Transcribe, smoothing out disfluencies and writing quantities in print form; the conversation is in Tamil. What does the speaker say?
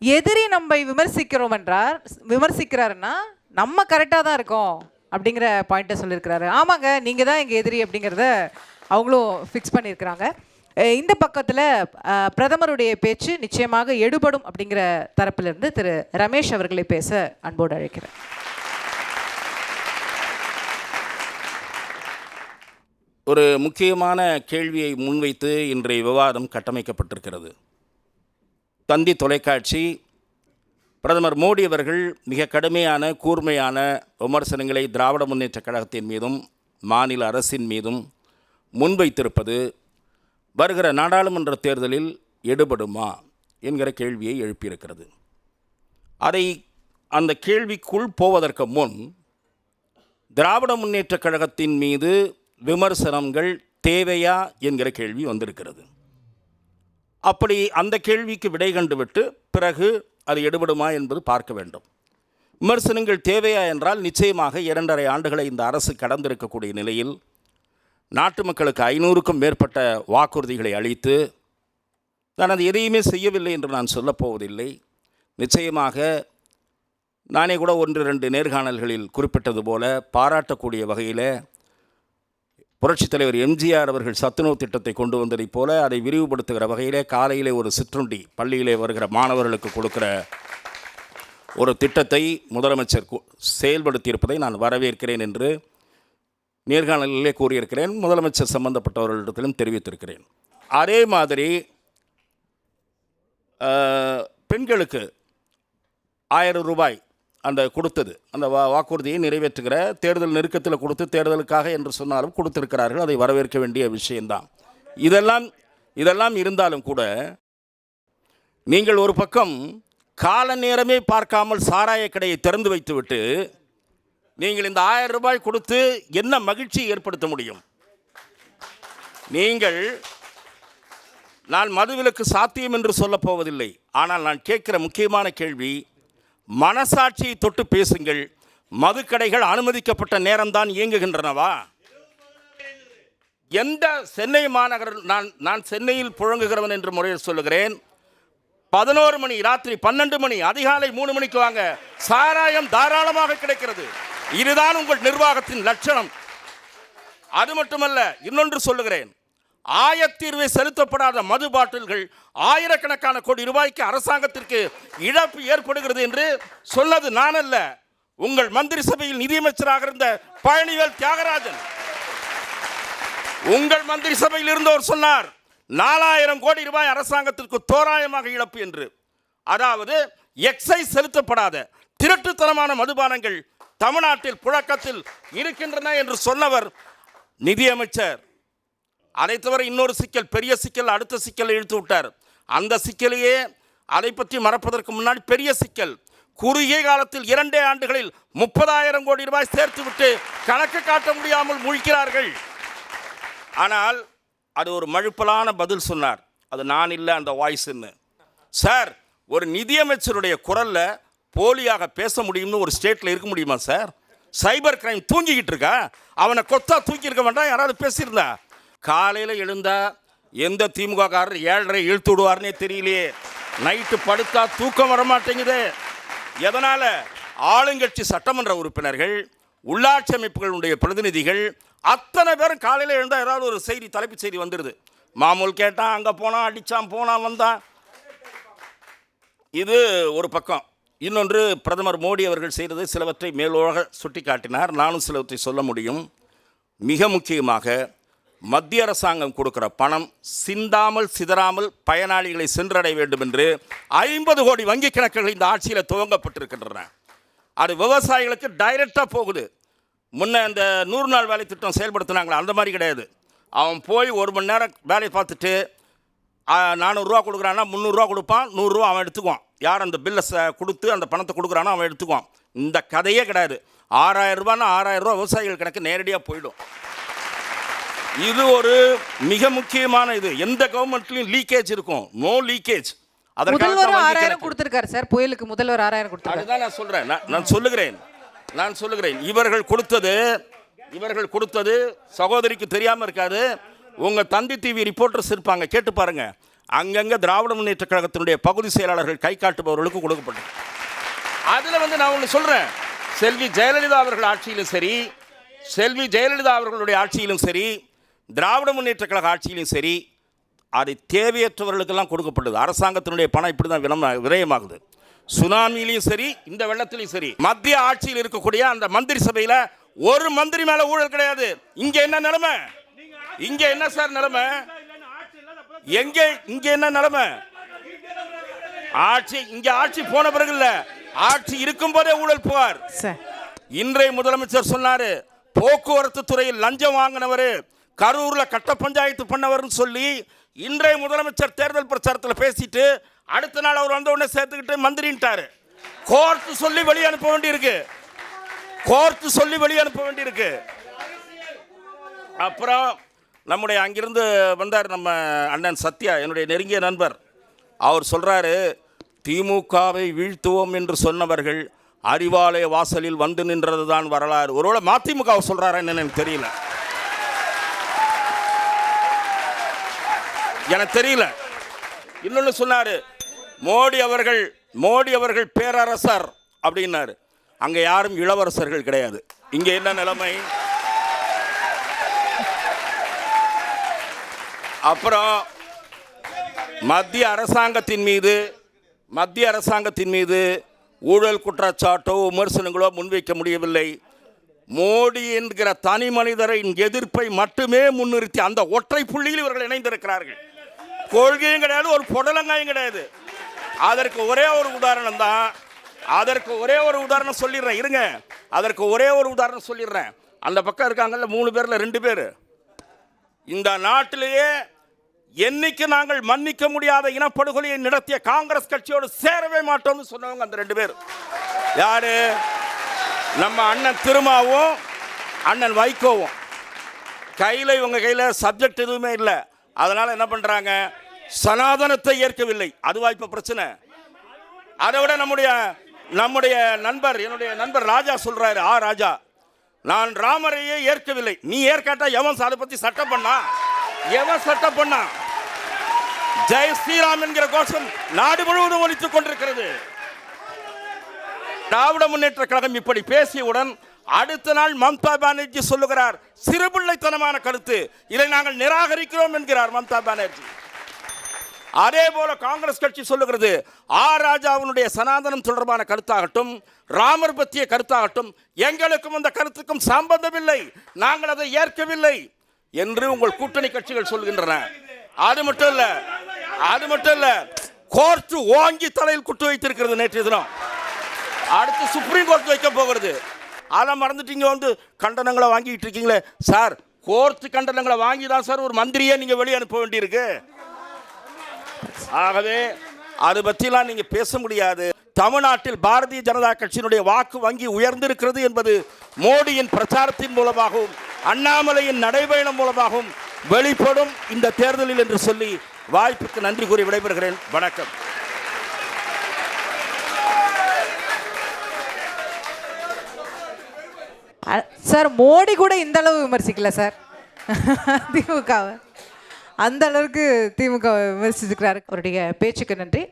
எதிரி நம்மை விமர்சிக்கிறாருன்னா நம்ம கரெக்டாக தான் இருக்கோம் அப்படிங்கிற பாயிண்ட்டை சொல்லியிருக்கிறாரு. ஆமாங்க, நீங்கள் தான் எங்கள் எதிரி அப்படிங்கிறத அவங்களும் ஃபிக்ஸ் பண்ணியிருக்கிறாங்க. இந்த பக்கத்தில் பிரதமருடைய பேச்சு நிச்சயமாக எடுபடும் அப்படிங்கிற தரப்பிலிருந்து திரு ரமேஷ் அவர்களை பேச அன்போடு அழைக்கிறேன். ஒரு முக்கியமான கேள்வியை முன்வைத்து இன்றைய விவாதம் கட்டமைக்கப்பட்டிருக்கிறது. தந்தி தொலைக்காட்சி பிரதமர் மோடி அவர்கள் மிக கடுமையான கூர்மையான விமர்சனங்களை திராவிட முன்னேற்றக் கழகத்தின் மீதும் மாநில அரசின் மீதும் முன்வைத்திருப்பது வருகிற நாடாளுமன்ற தேர்தலில் எடுபடுமா என்கிற கேள்வியை எழுப்பியிருக்கிறது. அந்த கேள்விக்குள் போவதற்கு முன் திராவிட முன்னேற்றக் கழகத்தின் மீது விமர்சனங்கள் தேவையா என்கிற கேள்வி வந்திருக்கிறது. அப்படி அந்த கேள்விக்கு விடை கண்டுவிட்டு பிறகு அது எடுபடுமா என்பது பார்க்க வேண்டும். விமர்சனங்கள் தேவையா என்றால் நிச்சயமாக 2.5 ஆண்டுகளை இந்த அரசு கடந்திருக்கக்கூடிய நிலையில் நாட்டு மக்களுக்கு 500க்கும் மேற்பட்ட வாக்குறுதிகளை அளித்து நான் அது எதையுமே செய்யவில்லை என்று நான் சொல்லப்போவதில்லை. நிச்சயமாக நானே கூட 1-2 நேர்காணல்களில் குறிப்பிட்டது போல பாராட்டக்கூடிய வகையில் புரட்சித் தலைவர் எம்ஜிஆர் அவர்கள் சத்துணவு திட்டத்தை கொண்டு வந்ததைப் போல அதை விரிவுபடுத்துகிற வகையிலே காலையிலே ஒரு சிற்றுண்டி பள்ளியிலே வருகிற மாணவர்களுக்கு கொடுக்கிற ஒரு திட்டத்தை முதலமைச்சர் செயல்படுத்தியிருப்பதை நான் வரவேற்கிறேன் என்று நேர்காணலிலே கூறியிருக்கிறேன். முதலமைச்சர் சம்பந்தப்பட்டவர்களிடத்திலும் தெரிவித்திருக்கிறேன். அதே மாதிரி பெண்களுக்கு 1000 ரூபாய் அந்த கொடுத்தது, அந்த வாக்குறுதியை நிறைவேற்றுகிற தேர்தல் நெருக்கத்தில் கொடுத்து தேர்தலுக்காக என்று சொன்னாலும் கொடுத்திருக்கிறார்கள். அதை வரவேற்க வேண்டிய விஷயம்தான். இதெல்லாம் இருந்தாலும் கூட நீங்கள் ஒரு பக்கம் கால நேரமே பார்க்காமல் சாராய கடையை திறந்து வைத்துவிட்டு நீங்கள் இந்த 1000 ரூபாய் கொடுத்து என்ன மகிழ்ச்சி ஏற்படுத்த முடியும்? நான் மதுவிலக்கு சாத்தியம் என்று சொல்லப் போவதில்லை. ஆனால் நான் கேட்கிற முக்கியமான கேள்வி, மனசாட்சியை தொட்டு பேசுங்கள். மதுக்கடைகள் அனுமதிக்கப்பட்ட நேரம்தான் இயங்குகின்றனவா? எந்த சென்னை மாநகர், நான் சென்னையில் புழங்குகிறவன் என்று முறையில் சொல்லுகிறேன். 11 மணி, ராத்திரி 12 மணி, அதிகாலை 3 மணிக்கு வாங்க, சாராயம் தாராளமாக கிடைக்கிறது. இதுதான் உங்கள் நிர்வாகத்தின் லட்சணம். அது மட்டுமல்ல, இன்னொன்று சொல்லுகிறேன். ஆயத்தீர்வை செலுத்தப்படாத மது பாட்டில்கள் ஆயிரக்கணக்கான கோடி ரூபாய்க்கு அரசாங்கத்திற்கு இழப்பு ஏற்படுகிறது என்று சொன்னது நான் அல்ல, உங்கள் மந்திரி சபையில் நிதியமைச்சராக இருந்த பழனிவேல் தியாகராஜன். உங்கள் மந்திரி சபையில் இருந்தவர் சொன்னார் 4000 கோடி ரூபாய் அரசாங்கத்திற்கு தோராயமாக இழப்பு என்று. அதாவது எக்ஸைஸ் செலுத்தப்படாத திருட்டுத்தனமான மதுபானங்கள் தமிழ்நாட்டில் புழக்கத்தில் இருக்கின்றன என்று சொன்னவர் நிதியமைச்சர். அதை தவிர இன்னொரு சிக்கல், பெரிய சிக்கல், அடுத்த சிக்கலை இழுத்து விட்டார். அந்த சிக்கலையே அதை பற்றி மறப்பதற்கு முன்னாடி பெரிய சிக்கல், குறுகிய காலத்தில் 2 ஆண்டுகளில் 30,000 கோடி ரூபாய் சேர்த்து விட்டு கணக்கு காட்ட முடியாமல் முழிக்கிறார்கள். ஆனால் அது ஒரு மழுப்பலான பதில் சொன்னார். அது நான் இல்லை, அந்த வாய்ஸ்ன்னு. சார், ஒரு நிதியமைச்சருடைய குரல்ல போலியாக பேச முடியும்னு ஒரு ஸ்டேட்டில் இருக்க முடியுமா சார்? சைபர் கிரைம் தூங்கிக்கிட்டு இருக்கா? அவனை கொத்தா தூக்கி இருக்க வேண்டாம், யாராவது பேசியிருந்தா? காலையில் எழுந்தா எந்த திமுக காரர் 7:30 இழுத்து விடுவார்னே தெரியலையே. நைட்டு படுத்தா தூக்கம் வரமாட்டேங்குது. எதனால்? ஆளுங்கட்சி சட்டமன்ற உறுப்பினர்கள், உள்ளாட்சி அமைப்புகளுடைய பிரதிநிதிகள் அத்தனை பேரும் காலையில் எழுந்தால் ஏதாவது ஒரு செய்தி, தலைப்புச் செய்தி வந்துடுது. மாமூல் கேட்டான், அங்கே போனான், அடித்தான், போனான், வந்தான். இது ஒரு பக்கம். இன்னொன்று, பிரதமர் மோடி அவர்கள் செய்தது சிலவற்றை மேலோக சுட்டி காட்டினார். நானும் சிலவற்றை சொல்ல முடியும். மிக முக்கியமாக மத்திய அரசாங்கம் கொடுக்கிற பணம் சிந்தாமல் சிதறாமல் பயனாளிகளை சென்றடைய வேண்டும் என்று 50 கோடி வங்கி கணக்குகள் இந்த ஆட்சியில் துவங்கப்பட்டிருக்கின்றன. அது விவசாயிகளுக்கு டைரெக்டாக போகுது. முன்ன இந்த 100 நாள் வேலை திட்டம் செயல்படுத்தினாங்களா, அந்த மாதிரி கிடையாது. அவன் போய் 1 மணி நேரம் வேலையை பார்த்துட்டு 400 ரூபா கொடுக்குறான்னா 300 ரூபா கொடுப்பான், 100 ரூபா அவன் எடுத்துக்குவான். யார் அந்த பில்லை கொடுத்து அந்த பணத்தை கொடுக்குறானோ அவன் எடுத்துக்குவான். இந்த கதையே கிடையாது. 6000 ரூபான்னா 6000 ரூபா விவசாயிகள் கணக்கு நேரடியாக போயிடும். இது ஒரு மிக முக்கியமான இது. எந்த கவர்மெண்ட்லயும் லீக்கேஜ் இருக்கும், நோ லீக்கேஜ். முதல்வர் 6000 கொடுத்திருக்காரு சார், புயலுக்கு முதல்வர் 6000 கொடுத்தாரு. அதுதான் நான் சொல்றேன். நான் சொல்லுகிறேன் இவர்கள் கொடுத்தது சகோதரிக்கு தெரியாம இருக்காது. உங்க தந்தி டிவி ரிப்போர்ட்டர்ஸ் இருப்பாங்க, கேட்டு பாருங்க. அங்கங்கே திராவிட முன்னேற்ற கழகத்தினுடைய பகுதி செயலாளர்கள் கை காட்டுபவர்களுக்கு கொடுக்கப்பட்டது. அதில் வந்து நான் ஒன்று சொல்கிறேன், செல்வி ஜெயலலிதா அவர்கள் ஆட்சியிலும் சரி, செல்வி ஜெயலலிதா அவர்களுடைய ஆட்சியிலும் சரி, திராவிட முன்னேற்ற கழக ஆட்சியிலும் சரி, அது தேவையற்றவர்களுக்கெல்லாம் கொடுக்கப்பட்டது. அரசாங்கத்தினுடைய பணம் இப்படி தான் விரயமாகுது. சுனாமிலையும் சரி, இந்த வெள்ளத்திலையும் சரி, மத்திய ஆட்சியில் இருக்கக்கூடிய அந்த மந்திரி சபையில் ஒரு மந்திரி மேல ஊழல் கிடையாது. இங்க என்ன நிலைமை? இங்க என்ன சார் நிலைமை? இங்க என்ன நிலைமை? ஆட்சி இங்க ஆட்சி போன பிறகு இல்ல, ஆட்சி இருக்கும் போதே ஊழல் புகார். இன்றைய முதலமைச்சர் சொன்னாரு, போக்குவரத்து துறையில் லஞ்சம் வாங்கினவர், கரூர்ல கட்ட பஞ்சாயத்து பண்ணவர்னு சொல்லி இன்றைய முதலமைச்சர் தேர்தல் பிரச்சாரத்தில் பேசிட்டு அடுத்த நாள் அவர் வந்த உடனே சேர்த்துக்கிட்டு மந்திரின்ட்டாரு. கோர்ட்டு சொல்லி வெளியே அனுப்ப வேண்டியிருக்கு, கோர்ட்டு சொல்லி வெளியே அனுப்ப வேண்டியிருக்கு. அப்புறம் நம்முடைய அங்கிருந்து வந்தார் நம்ம அண்ணன் சத்யா, என்னுடைய நெருங்கிய நண்பர். அவர் சொல்றாரு, திமுகவை வீழ்த்துவோம் என்று சொன்னவர்கள் அறிவாலய வாசலில் வந்து நின்றது தான் வரலாறு. ஒருவேளை மதிமுக சொல்றாரு என்னன்னு எனக்கு தெரியல, எனக்கு தெரியல. இன்னொன்னு சொன்னாரு, மோடி அவர்கள் பேரரசர் அப்படின்னாரு. அங்க யாரும் இளவரசர்கள் கிடையாது. இங்க என்ன நிலைமை? அப்புறம் மத்திய அரசாங்கத்தின் மீது ஊழல் குற்றச்சாட்டோ விமர்சனங்களோ முன்வைக்க முடியவில்லை. மோடி என்கிற தனி மனிதரின் எதிர்ப்பை மட்டுமே முன்னிறுத்தி அந்த ஒற்றை புள்ளியில் இவர்கள் இணைந்திருக்கிறார்கள். கொள்கையும் கிடையாது, ஒரு புடலங்காயும் கிடையாது. அதற்கு ஒரே ஒரு உதாரணம் தான், அதற்கு ஒரே ஒரு உதாரணம் சொல்லிடுறேன், இருங்க. அதற்கு ஒரே ஒரு உதாரணம் சொல்லிடுறேன். அந்த பக்கம் இருக்காங்கல்ல 3 பேர்ல 2 பேர், இந்த நாட்டிலேயே என்னைக்கு நாங்கள் மன்னிக்க முடியாத இனப்படுகொலையை நடத்திய காங்கிரஸ் கட்சியோடு சேரவே மாட்டோம்னு சொன்னவங்க அந்த 2 பேர். யாரு? நம்ம அண்ணன் திருமாவும் அண்ணன் வைகோவும். இவங்க கையில் சப்ஜெக்ட் எதுவுமே இல்லை. அதனால என்ன பண்றாங்க, சனாதனத்தை ஏற்கவில்லை. அதுவா இப்ப பிரச்சனை? அதை விட நம்முடைய நண்பர், என்னுடைய நண்பர் ராஜா சொல்றாரு, ராஜா, நான் ராமரையே ஏற்கவில்லை. நீ ஏற்காட்டா எவன் அதை பத்தி சட்டம் பண்ணா? எவன் சட்டம் பண்ணா? ஜெய் ஸ்ரீராம் என்கிற கோஷம் நாடு முழுவதும் ஒலித்துக் கொண்டிருக்கிறது. திராவிட முன்னேற்ற கழகம் இப்படி பேசியவுடன் அடுத்த நாள் மம்தா பானர்ஜி சொல்லுகிறார், சிறுபிள்ளைத்தனமான கருத்து, இதை நாங்கள் நிராகரிக்கிறோம் என்கிறார் மம்தா பானர்ஜி. அதே போல காங்கிரஸ் கட்சி சொல்லுகிறது, ராஜாவினுடைய சனாதனம் தொடர்பான கருத்தாகட்டும், ராமர் பற்றிய கருத்தாகட்டும், எங்களுக்கும் அந்த கருத்துக்கும் சம்பந்தமில்லை, நாங்கள் அதை ஏற்கவில்லை என்று உங்கள் கூட்டணி கட்சிகள் சொல்கின்றன. அது மட்டும் இல்ல, கோர்ட் ஓங்கி தலையில் குட்டு வைத்திருக்கிறது நேற்றைய தினம். அடுத்து சுப்ரீம் கோர்ட் வைக்க போகிறது. அதை மறந்துட்டீங்க, வந்து கண்டனங்களை வாங்கிட்டு இருக்கீங்களே சார். கோர்ட் கண்டனங்களை வாங்கி தான் சார் ஒரு மந்திரியே நீங்க வெளியே அனுப்ப வேண்டியிருக்கு. ஆகவே அது பற்றிலாம் நீங்க பேச முடியாது. தமிழ்நாட்டில் பாரதிய ஜனதா கட்சியினுடைய வாக்கு வங்கி உயர்ந்திருக்கிறது என்பது மோடியின் பிரச்சாரத்தின் மூலமாகவும் அண்ணாமலையின் நடைபயணம் மூலமாகவும் வெளிப்படும் இந்த தேர்தலில் என்று சொல்லி வாய்ப்புக்கு நன்றி கூறி விடைபெறுகிறேன். வணக்கம். சார், மோடி கூட இந்த அளவு விமர்சிக்கல சார் திமுகவை. அந்த அளவுக்கு திமுக விமர்சிச்சிருக்கிறாரு. அவருடைய பேச்சுக்கு நன்றி.